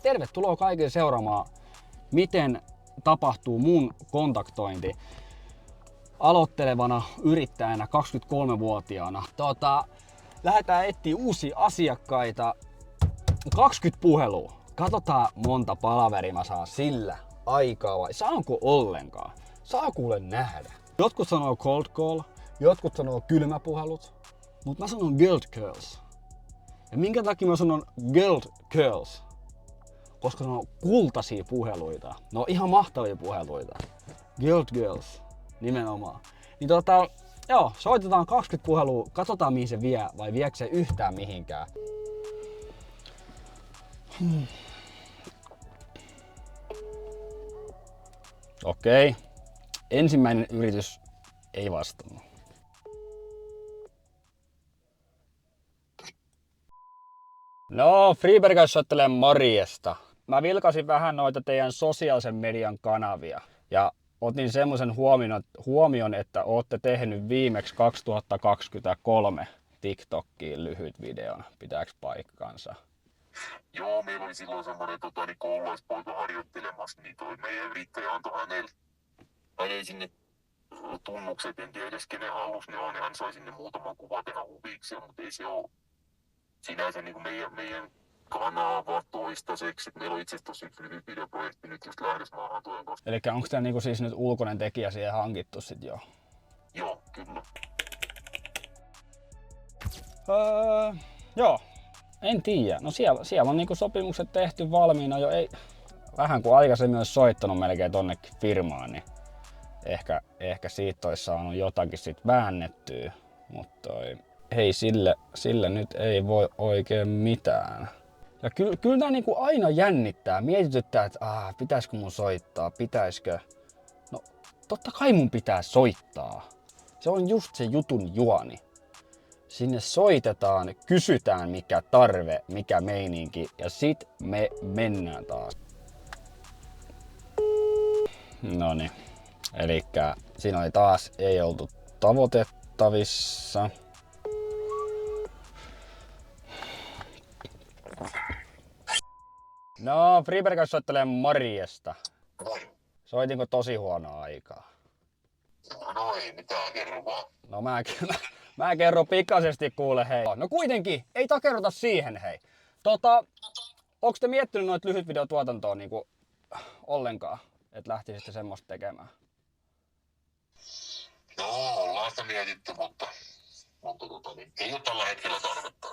tervetuloa kaikille seuraamaan, miten tapahtuu mun kontaktointi aloittelevana yrittäjänä 23-vuotiaana. Lähdetään etsiä uusia asiakkaita. 20 puhelua. Katsotaan monta palaveria mä saan sillä aikaa vai saanko ollenkaan. Saa kuule nähdä. Jotkut sanoo cold call, jotkut sanoo kylmäpuhelut, mutta mä sanon girl girls. Ja minkä takia mä sanon girl girls? Koska ne on kultaisia puheluita. Ne on ihan mahtavia puheluita. Girl girls, nimenomaan. Niin joo, soitetaan 20 puhelua, katsotaan mihin se vie vai viekö se yhtään mihinkään. Okei. Ensimmäinen yritys ei vastannut. No, Freeberg soittelee morjesta. Mä vilkasin vähän noita teidän sosiaalisen median kanavia ja otin semmoisen huomion, että ootte tehnyt viimeksi 2023 TikTokkiin lyhyt videon. Pitääks paikkansa? Joo, meillä oli silloin semmoinen koululaispoika harjoittelemassa, niin toi meidän yrittäjä antoi hänelle sinne tunnukset, en tiedä edes kenen halus ne on, ja hän sai sinne muutaman kuvan tehdä huvikseen, mutta ei se ole sinänsä niin meidän kanava toistaiseksi. Meillä on itse asiassa tosi lyhyt videoprojekti nyt just lähdössä maahan tojen kanssa. Elikkä onko tää niinku siis nyt ulkoinen tekijä siihen hankittu sit jo? Joo, kyllä. Joo. En tiedä. No siellä on niinku sopimukset tehty valmiina jo. Ei, vähän kuin aikaisemmin olisi soittanut melkein tonnekin firmaan, niin ehkä siitä olisi saanut jotakin sit väännettyä. Mutta hei, sille nyt ei voi oikein mitään. Ja kyllä tää niinku aina jännittää. Mietityttää, että pitäisikö mun soittaa, pitäisikö. No totta kai mun pitää soittaa. Se on just se jutun juoni. Sinne soitetaan, kysytään mikä tarve, mikä meininki ja sit me mennään taas. Noniin. Elikkä siinä oli taas ei oltu tavoitettavissa. No, Freeberg soittelee morjesta. Moi. Soitinko tosi huonoa aikaa? No ei mitään, kerro vaan. No mä kerron pikaisesti kuule hei. No kuitenkin, ei takerrota siihen hei. Onks te miettinyt noita lyhytvideotuotantoa niinku ollenkaan, että lähtisitte semmoista tekemään? No, ollaan sitä mietitty, mutta niin, ei ole tällä hetkellä tarvetta.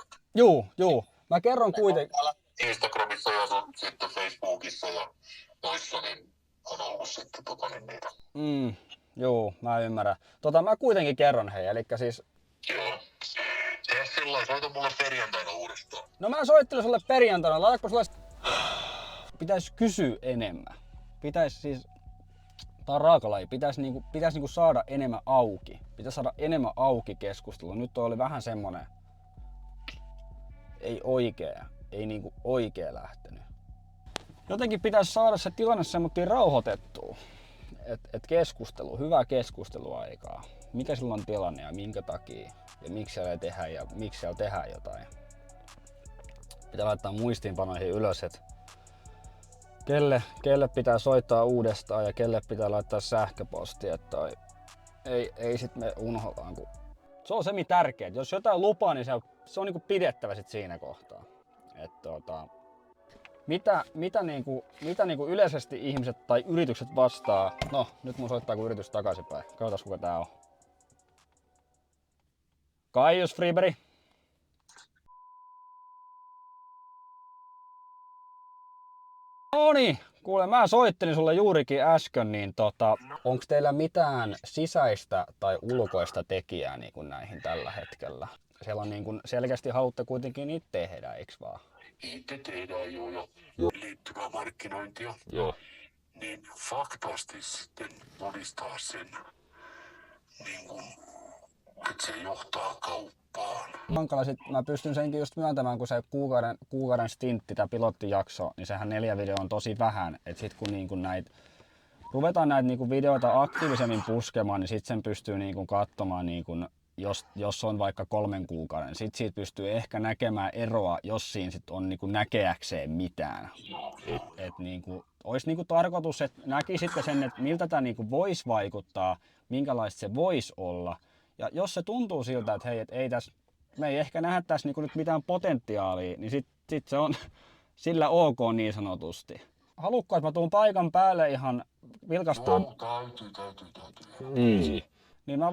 Juu. Mä kerron kuitenkin. Instagramissa ja sitten Facebookissa ja noissa niin on ollut sitten niitä. Juu, mä ymmärrän. Mä kuitenkin kerron hei, elikkä siis. Joo. Tee sillä soita mulle perjantaina uudestaan. No mä soittelen sulle perjantaina, laitatko sulle. Pitäis kysyä enemmän. Pitäis siis. Tää on raakalaji, pitäis niinku saada enemmän auki. Pitäis saada enemmän auki keskustelua. Nyt toi oli vähän semmonen. Ei niinku oikee lähtenyt. Jotenkin pitäisi saada se tilanne semmoinen rauhoitettua. Et keskustelu, hyvää keskusteluaikaa. Mikä silloin on tilanne ja minkä takia ja miksi siellä ei tehdä ja miksi siellä tehdään jotain. Pitää laittaa muistiinpanoihin ylös, että kelle pitää soittaa uudestaan ja kelle pitää laittaa sähköpostia, että ei sit me unohdetaan. Se on se tärkeää. Jos jotain lupaa, niin se on niinku pidettävä sit siinä kohtaa. Mitä niinku yleisesti ihmiset tai yritykset vastaa? No, nyt mun soittaa kun yritys takaisinpäin. Katsotaan kuka tää on. Kaius Freeberg. Noniin, kuule mä soittelin sulle juurikin äsken, niin onks teillä mitään sisäistä tai ulkoista tekijää niin kuin näihin tällä hetkellä? Siellä on niin kuin selkeästi haluatte kuitenkin niitä tehdä, eiks vaan? Itse tehdään jo liittyvää markkinointia. Joo. Niin faktaasti sitten todistaa sen, niin kun, että se johtaa kauppaan. Hankala sit, mä pystyn senkin just myöntämään, kun se kuukauden stintti, tää pilottijakso, niin sehän 4 videoa on tosi vähän. Et sit kun niinku ruvetaan näitä niinku videoita aktiivisemmin puskemaan, niin sit sen pystyy niinku katsomaan niinku jos on vaikka 3 kuukauden, sit siitä pystyy ehkä näkemään eroa, jos siinä sit on niinku näkeäkseen mitään. Et niinku, olisi niinku tarkoitus, että näkisitte sen, että miltä tämä niinku voisi vaikuttaa, minkälaista se voisi olla. Ja jos se tuntuu siltä, että hei, me ei ehkä nähdä tässä niinku nyt mitään potentiaalia, niin sit se on sillä ok niin sanotusti. Haluatko, että mä tuun paikan päälle ihan vilkastaan? Joo, täytyy. Niin mä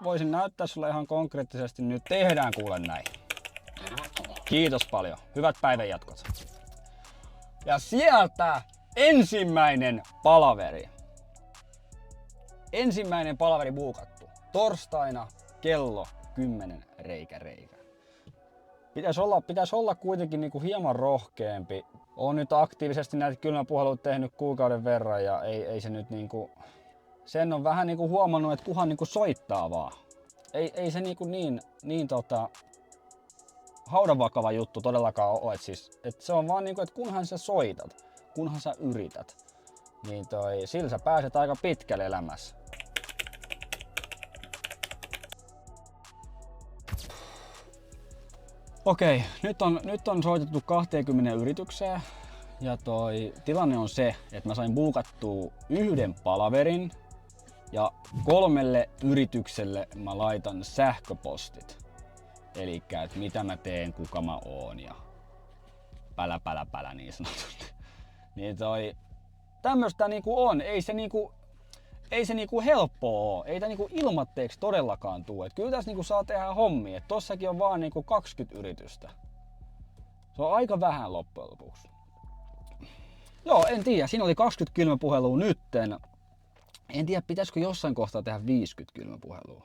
voisin näyttää sulle ihan konkreettisesti nyt. Tehdään kuule näin. Tervetuloa. Kiitos paljon. Hyvät päivänjatkot. Ja sieltä ensimmäinen palaveri. Ensimmäinen palaveri buukattu. Torstaina kello 10 reikä. Pitäisi olla kuitenkin niinku hieman rohkeampi. Oon nyt aktiivisesti näitä kylmäpuheluita tehnyt kuukauden verran ja ei se nyt niinku... Sen on vähän niinku huomannut, että kuhan niinku soittaa vaan. Ei se niinku niin haudanvakava juttu todellakaan ole. Et se on vaan niinku, että kunhan sä soitat, kunhan sä yrität, niin sillä sä pääset aika pitkälle elämässä. Okei, nyt on soitettu 20 yritykseen ja tilanne on se, että mä sain buukattua 1 palaverin ja 3 yritykselle mä laitan sähköpostit. Elikkä, että mitä mä teen, kuka mä oon ja pälä niin sanotusti. Niin tämmöstä niinku on, ei se niinku helppoa oo, ei tää niinku ilmatteeksi todellakaan tuu. Et kyllä tässä niinku saa tehdä hommia, et tossakin on vaan niinku 20 yritystä. Se on aika vähän loppujen lopuksi. Joo, en tiedä, siinä oli 20 kylmäpuhelua nytten. En tiedä, pitäisikö jossain kohtaa tehdä 50 kylmäpuhelua.